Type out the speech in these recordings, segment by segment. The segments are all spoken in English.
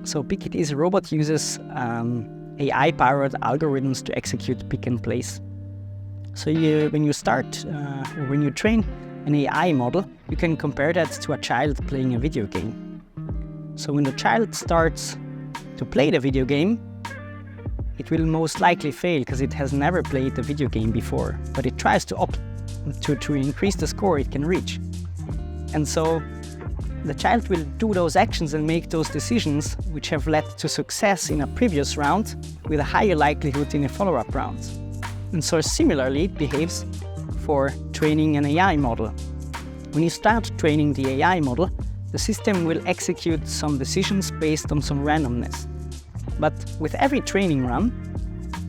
So Pick It Easy Robot uses AI-powered algorithms to execute pick and place. So when you train an AI model, you can compare that to a child playing a video game. So when the child starts to play the video game, it will most likely fail because it has never played the video game before, but it tries to increase the score it can reach. And so the child will do those actions and make those decisions which have led to success in a previous round with a higher likelihood in a follow-up round. And so similarly it behaves for training an AI model. When you start training the AI model, the system will execute some decisions based on some randomness. But with every training run,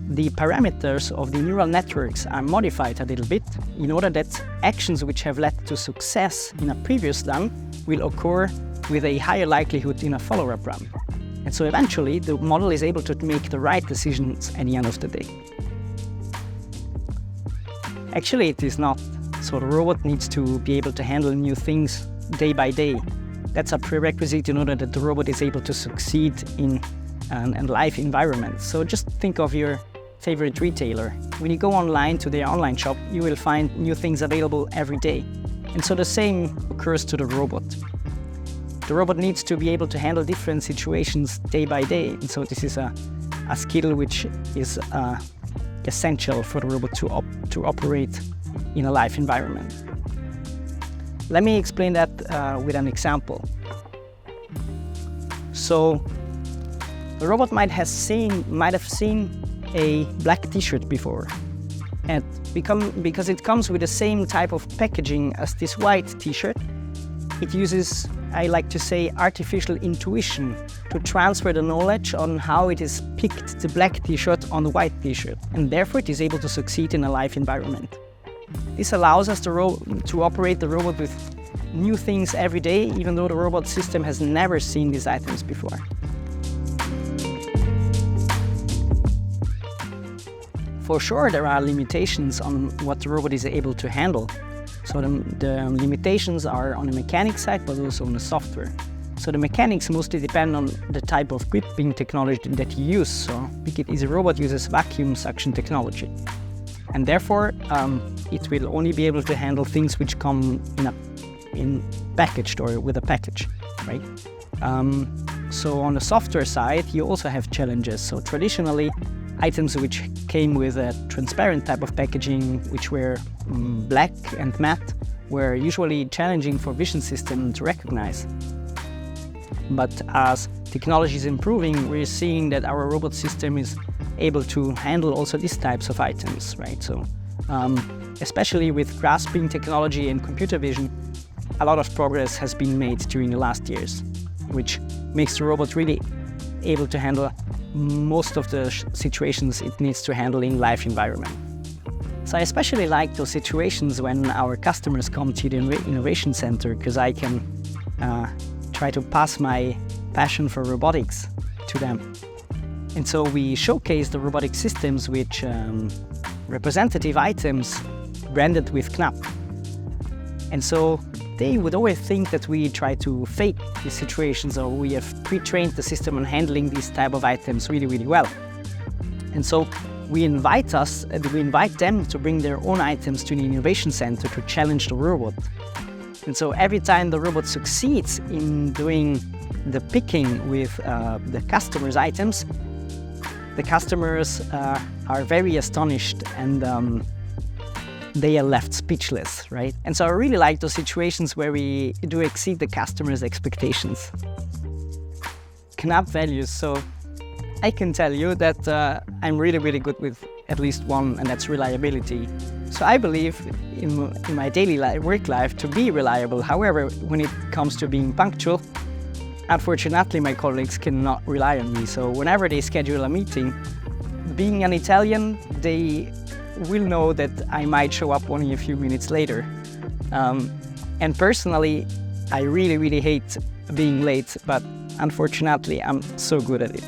the parameters of the neural networks are modified a little bit in order that actions which have led to success in a previous run will occur with a higher likelihood in a follow-up run. And so eventually the model is able to make the right decisions at the end of the day. Actually, it is not. So the robot needs to be able to handle new things day by day. That's a prerequisite in order that the robot is able to succeed in a live environment. So just think of your favorite retailer. When you go online to their online shop, you will find new things available every day. And so the same occurs to the robot. The robot needs to be able to handle different situations day by day. And so this is a skill which is essential for the robot to operate in a live environment. Let me explain that with an example. So the robot might have seen a black t-shirt before, and because it comes with the same type of packaging as this white t-shirt, it uses, I like to say, artificial intuition to transfer the knowledge on how it is picked the black t-shirt on the white t-shirt, and therefore it is able to succeed in a live environment. This allows us to operate the robot with new things every day, even though the robot system has never seen these items before. For sure, there are limitations on what the robot is able to handle. So the limitations are on the mechanics side, but also on the software. So the mechanics mostly depend on the type of gripping technology that you use. So Pick It Easy Robot uses vacuum suction technology. And therefore, it will only be able to handle things which come in packaged or with a package, right? So on the software side, you also have challenges. So traditionally, items which came with a transparent type of packaging, which were black and matte, were usually challenging for vision system to recognize. But as technology is improving, we're seeing that our robot system is able to handle also these types of items, right? So, especially with grasping technology and computer vision, a lot of progress has been made during the last years, which makes the robot really able to handle most of the situations it needs to handle in live environment. So I especially like those situations when our customers come to the Innovation Center, because I can try to pass my passion for robotics to them. And so we showcase the robotic systems with representative items branded with KNAPP. And so they would always think that we try to fake these situations, or we have pre-trained the system on handling these type of items really, really well. And so we invite them to bring their own items to the Innovation Center to challenge the robot. And so every time the robot succeeds in doing the picking with the customer's items, the customers are very astonished, and they are left speechless, right? And so I really like those situations where we do exceed the customer's expectations. KNAPP values, so I can tell you that I'm really, really good with at least one, and that's reliability. So I believe in my daily work life to be reliable. However, when it comes to being punctual, unfortunately my colleagues cannot rely on me. So whenever they schedule a meeting, being an Italian, they will know that I might show up only a few minutes later. And personally, I really, really hate being late, but unfortunately, I'm so good at it.